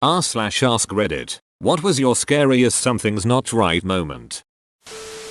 r/ask Reddit. What was your scariest something's not right moment?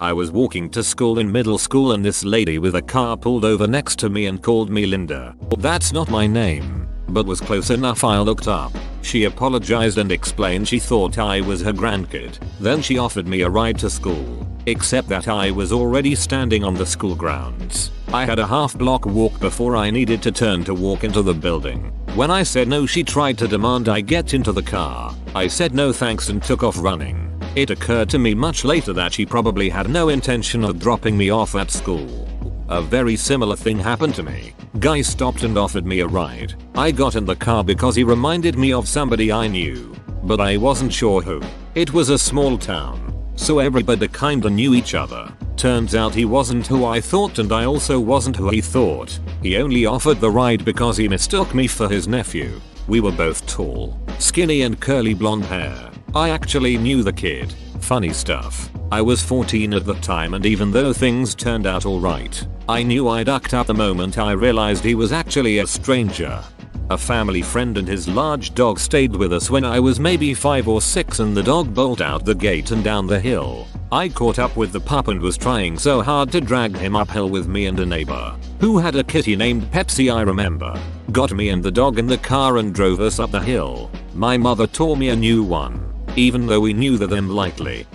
I was walking to school in middle school and this lady with a car pulled over next to me and called me Linda. That's not my name, but was close enough. I looked up. She apologized and explained she thought I was her grandkid. Then she offered me a ride to school, except that I was already standing on the school grounds. I had a half-block walk before I needed to turn to walk into the building. When I said no, she tried to demand I get into the car. I said no thanks and took off running. It occurred to me much later that she probably had no intention of dropping me off at school. A very similar thing happened to me. Guy stopped and offered me a ride. I got in the car because he reminded me of somebody I knew, but I wasn't sure who. It was a small town, so everybody kinda knew each other. Turns out he wasn't who I thought and I also wasn't who he thought. He only offered the ride because he mistook me for his nephew. We were both tall, skinny and curly blonde hair. I actually knew the kid. Funny stuff. I was 14 at the time and even though things turned out alright, I knew I ducked out the moment I realized he was actually a stranger. A family friend and his large dog stayed with us when I was maybe 5 or 6 and the dog bolted out the gate and down the hill. I caught up with the pup and was trying so hard to drag him uphill with me and a neighbor, who had a kitty named Pepsi I remember, got me and the dog in the car and drove us up the hill. My mother tore me a new one, even though we knew them lightly.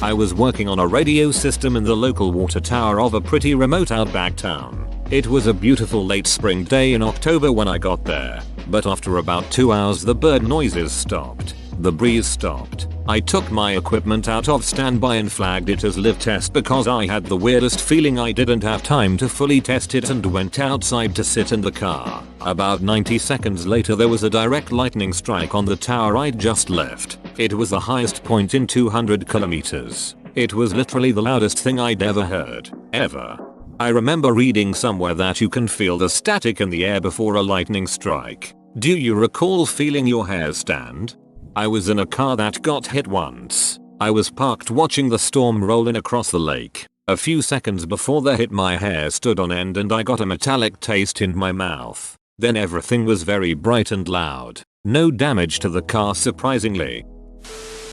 I was working on a radio system in the local water tower of a pretty remote outback town. It was a beautiful late spring day in October when I got there, but after about 2 hours the bird noises stopped. The breeze stopped. I took my equipment out of standby and flagged it as live test because I had the weirdest feeling I didn't have time to fully test it and went outside to sit in the car. About 90 seconds later there was a direct lightning strike on the tower I'd just left. It was the highest point in 200 kilometers. It was literally the loudest thing I'd ever heard. Ever. I remember reading somewhere that you can feel the static in the air before a lightning strike. Do you recall feeling your hair stand? I was in a car that got hit once. I was parked watching the storm roll in across the lake. A few seconds before the hit my hair stood on end and I got a metallic taste in my mouth. Then everything was very bright and loud. No damage to the car surprisingly.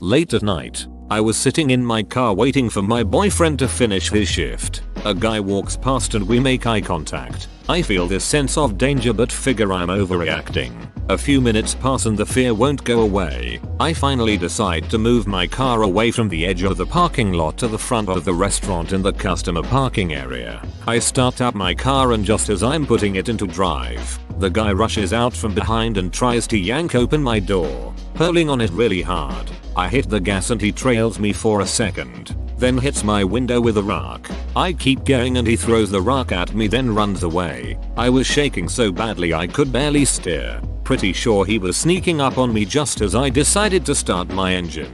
Late at night, I was sitting in my car waiting for my boyfriend to finish his shift. A guy walks past and we make eye contact. I feel this sense of danger but figure I'm overreacting. A few minutes pass and the fear won't go away. I finally decide to move my car away from the edge of the parking lot to the front of the restaurant in the customer parking area. I start up my car and just as I'm putting it into drive, the guy rushes out from behind and tries to yank open my door, pulling on it really hard. I hit the gas and he trails me for a second, then hits my window with a rock. I keep going and he throws the rock at me then runs away. I was shaking so badly I could barely steer. Pretty sure he was sneaking up on me just as I decided to start my engine.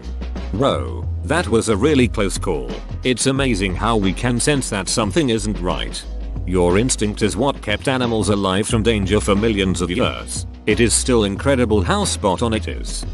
Whoa, that was a really close call. It's amazing how we can sense that something isn't right. Your instinct is what kept animals alive from danger for millions of years. It is still incredible how spot on it is.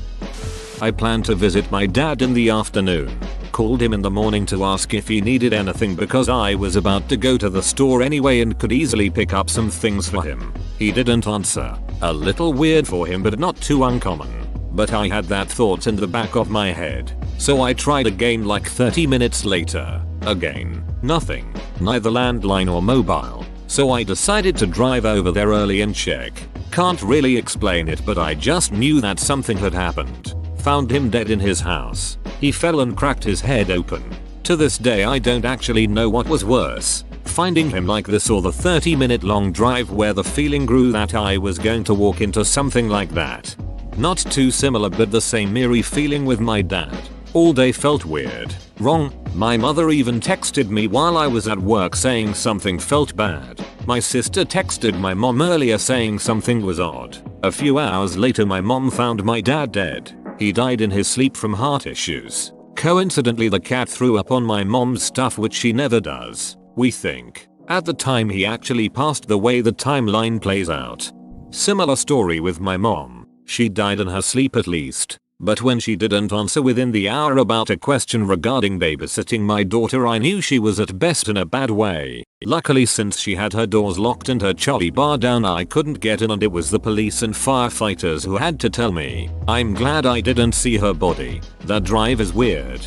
I planned to visit my dad in the afternoon. Called him in the morning to ask if he needed anything because I was about to go to the store anyway and could easily pick up some things for him. He didn't answer. A little weird for him but not too uncommon. But I had that thought in the back of my head. So I tried again like 30 minutes later. Again, nothing. Neither landline or mobile. So I decided to drive over there early and check. Can't really explain it but I just knew that something had happened. Found him dead in his house. He fell and cracked his head open. To this day I don't actually know what was worse, finding him like this or the 30-minute long drive where the feeling grew that I was going to walk into something like that. Not too similar but the same eerie feeling with my dad. All day felt weird, wrong. My mother even texted me while I was at work saying something felt bad. My sister texted my mom earlier saying something was odd. A few hours later my mom found my dad dead. He died in his sleep from heart issues. Coincidentally the cat threw up on my mom's stuff which she never does, we think. At the time he actually passed the way the timeline plays out. Similar story with my mom. She died in her sleep at least. But when she didn't answer within the hour about a question regarding babysitting my daughter, I knew she was at best in a bad way. Luckily, since she had her doors locked and her trolley bar down, I couldn't get in, and it was the police and firefighters who had to tell me. I'm glad I didn't see her body. That drive is weird.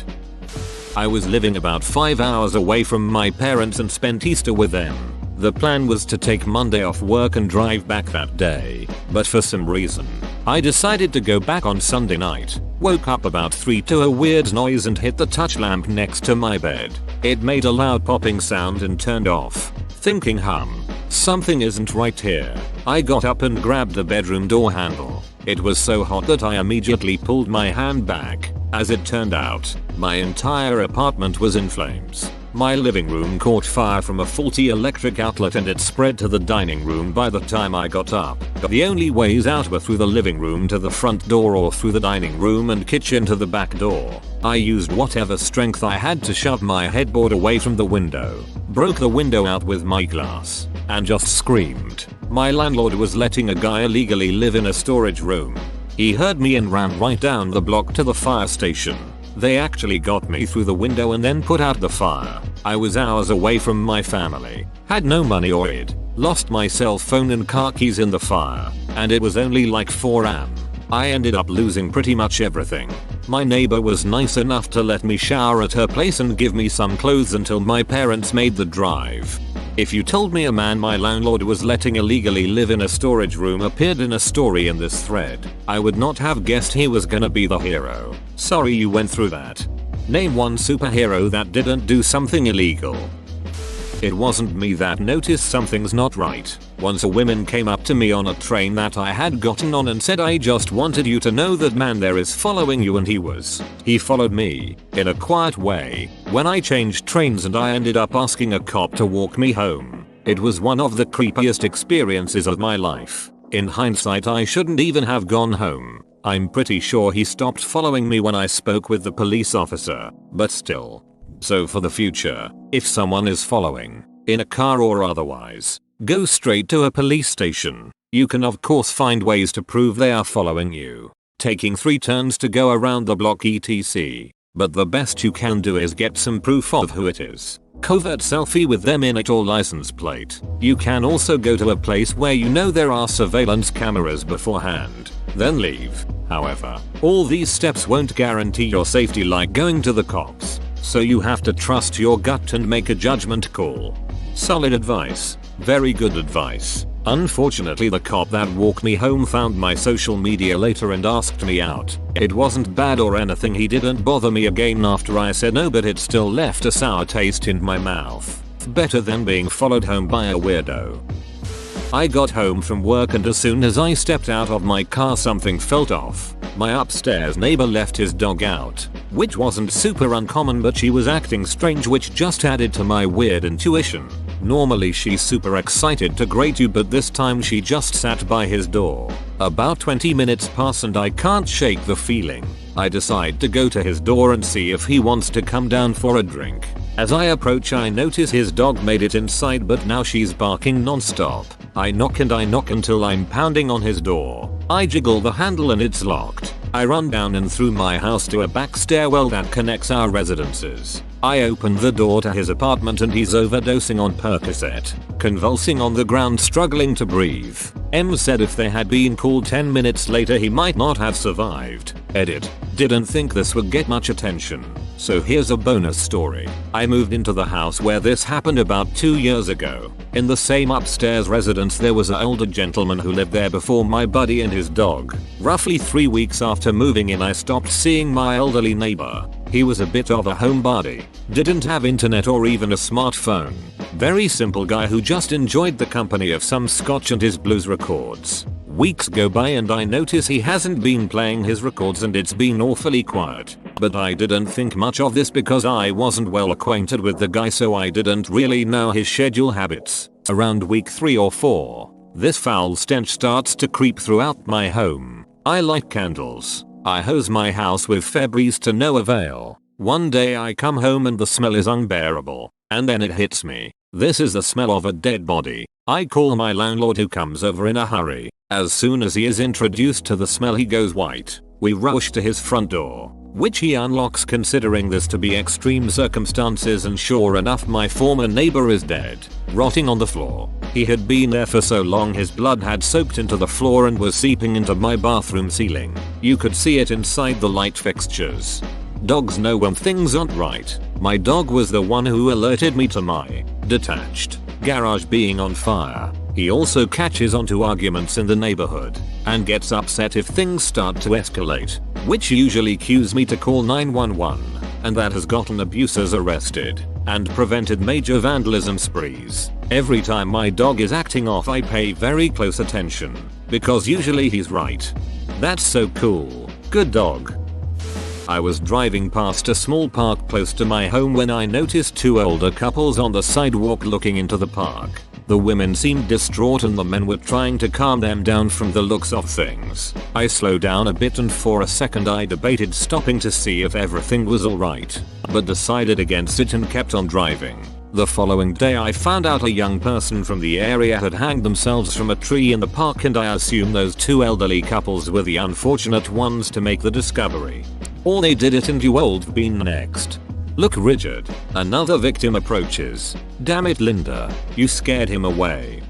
I was living about 5 hours away from my parents and spent Easter with them. The plan was to take Monday off work and drive back that day, but for some reason, I decided to go back on Sunday night. Woke up about 3 to a weird noise and hit the touch lamp next to my bed. It made a loud popping sound and turned off. Thinking, something isn't right here. I got up and grabbed the bedroom door handle. It was so hot that I immediately pulled my hand back. As it turned out, my entire apartment was in flames. My living room caught fire from a faulty electric outlet and it spread to the dining room by the time I got up. The only ways out were through the living room to the front door or through the dining room and kitchen to the back door. I used whatever strength I had to shove my headboard away from the window, broke the window out with my glass, and just screamed. My landlord was letting a guy illegally live in a storage room. He heard me and ran right down the block to the fire station. They actually got me through the window and then put out the fire. I was hours away from my family, had no money or it, lost my cell phone and car keys in the fire, and it was only like 4 am. I ended up losing pretty much everything. My neighbor was nice enough to let me shower at her place and give me some clothes until my parents made the drive. If you told me a man my landlord was letting illegally live in a storage room appeared in a story in this thread, I would not have guessed he was gonna be the hero. Sorry you went through that. Name one superhero that didn't do something illegal. It wasn't me that noticed something's not right. Once a woman came up to me on a train that I had gotten on and said, "I just wanted you to know that man there is following you," and he followed me in a quiet way. When I changed trains and I ended up asking a cop to walk me home. It was one of the creepiest experiences of my life. In hindsight, I shouldn't even have gone home. I'm pretty sure he stopped following me when I spoke with the police officer, but still. So for the future, if someone is following, in a car or otherwise, go straight to a police station. You can of course find ways to prove they are following you, taking 3 turns to go around the block etc. But the best you can do is get some proof of who it is. Covert selfie with them in it or license plate. You can also go to a place where you know there are surveillance cameras beforehand, then leave. However, all these steps won't guarantee your safety like going to the cops. So you have to trust your gut and make a judgment call. Solid advice. Very good advice. Unfortunately, the cop that walked me home found my social media later and asked me out. It wasn't bad or anything, he didn't bother me again after I said no, but it still left a sour taste in my mouth. Better than being followed home by a weirdo. I got home from work and as soon as I stepped out of my car something felt off. My upstairs neighbor left his dog out, which wasn't super uncommon, but she was acting strange, which just added to my weird intuition. Normally she's super excited to greet you, but this time she just sat by his door. About 20 minutes pass and I can't shake the feeling. I decide to go to his door and see if he wants to come down for a drink. As I approach, I notice his dog made it inside, but now she's barking non-stop. I knock until I'm pounding on his door. I jiggle the handle and it's locked. I run down and through my house to a back stairwell that connects our residences. I open the door to his apartment and he's overdosing on Percocet, convulsing on the ground, struggling to breathe. M said if they had been called 10 minutes later he might not have survived. Edit. Didn't think this would get much attention. So here's a bonus story. I moved into the house where this happened about 2 years ago. In the same upstairs residence there was an older gentleman who lived there before my buddy and his dog. Roughly 3 weeks after moving in I stopped seeing my elderly neighbor. He was a bit of a homebody, didn't have internet or even a smartphone. Very simple guy who just enjoyed the company of some scotch and his blues records. Weeks go by and I notice he hasn't been playing his records and it's been awfully quiet. But I didn't think much of this because I wasn't well acquainted with the guy, so I didn't really know his schedule habits. Around week 3 or 4, this foul stench starts to creep throughout my home. I light candles. I hose my house with Febreze to no avail. One day I come home and the smell is unbearable. And then it hits me. This is the smell of a dead body. I call my landlord, who comes over in a hurry. As soon as he is introduced to the smell he goes white. We rush to his front door, which he unlocks considering this to be extreme circumstances, and sure enough my former neighbor is dead, rotting on the floor. He had been there for so long his blood had soaked into the floor and was seeping into my bathroom ceiling. You could see it inside the light fixtures. Dogs know when things aren't right. My dog was the one who alerted me to my detached garage being on fire. He also catches onto arguments in the neighborhood and gets upset if things start to escalate, which usually cues me to call 911, and that has gotten abusers arrested and prevented major vandalism sprees. Every time my dog is acting off I pay very close attention, because usually he's right. That's so cool. Good dog. I was driving past a small park close to my home when I noticed two older couples on the sidewalk looking into the park. The women seemed distraught and the men were trying to calm them down from the looks of things. I slowed down a bit and for a second I debated stopping to see if everything was alright, but decided against it and kept on driving. The following day I found out a young person from the area had hanged themselves from a tree in the park, and I assume those two elderly couples were the unfortunate ones to make the discovery. Or they did it and you old bean next. Look, Richard. Another victim approaches. Damn it, Linda. You scared him away.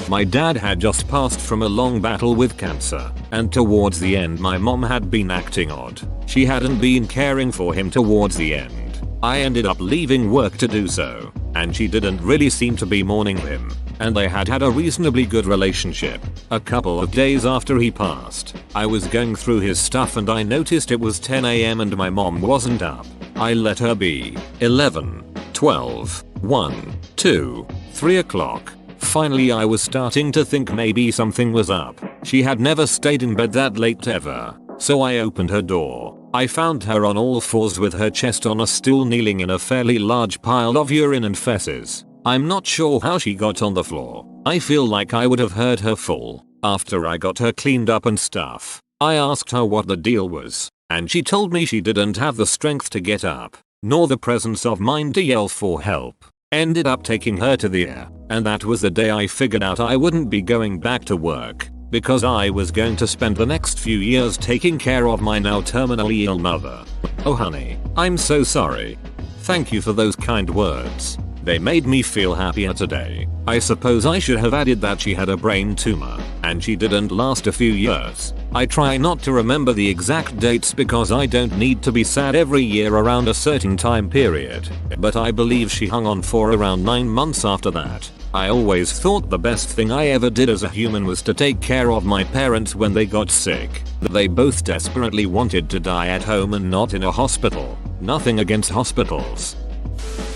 My dad had just passed from a long battle with cancer, and towards the end my mom had been acting odd. She hadn't been caring for him towards the end. I ended up leaving work to do so, and she didn't really seem to be mourning him, and they had had a reasonably good relationship. A couple of days after he passed, I was going through his stuff and I noticed it was 10 AM and my mom wasn't up. I let her be. 11, 12, 1, 2, 3 o'clock. Finally I was starting to think maybe something was up. She had never stayed in bed that late ever. So I opened her door. I found her on all fours with her chest on a stool, kneeling in a fairly large pile of urine and feces. I'm not sure how she got on the floor. I feel like I would have heard her fall. After I got her cleaned up and stuff, I asked her what the deal was, and she told me she didn't have the strength to get up, nor the presence of mind to yell for help. Ended up taking her to the ER, and that was the day I figured out I wouldn't be going back to work, because I was going to spend the next few years taking care of my now terminally ill mother. Oh honey, I'm so sorry. Thank you for those kind words. They made me feel happier today. I suppose I should have added that she had a brain tumor, and she didn't last a few years. I try not to remember the exact dates because I don't need to be sad every year around a certain time period, but I believe she hung on for around 9 months after that. I always thought the best thing I ever did as a human was to take care of my parents when they got sick. They both desperately wanted to die at home and not in a hospital. Nothing against hospitals.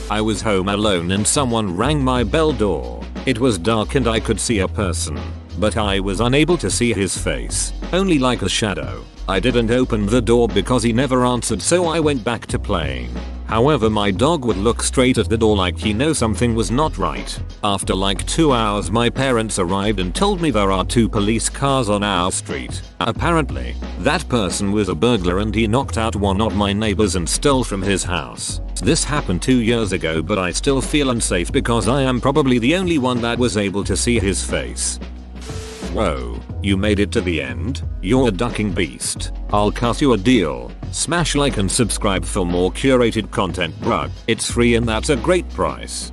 I was home alone and someone rang my bell door. It was dark and I could see a person, but I was unable to see his face, only like a shadow. I didn't open the door because he never answered, so I went back to playing. However, my dog would look straight at the door like he knew something was not right. After like 2 hours my parents arrived and told me there are 2 police cars on our street. Apparently, that person was a burglar and he knocked out one of my neighbors and stole from his house. This happened 2 years ago, but I still feel unsafe because I am probably the only one that was able to see his face. Whoa, you made it to the end? You're a ducking beast. I'll cut you a deal. Smash like and subscribe for more curated content, bruh. It's free and that's a great price.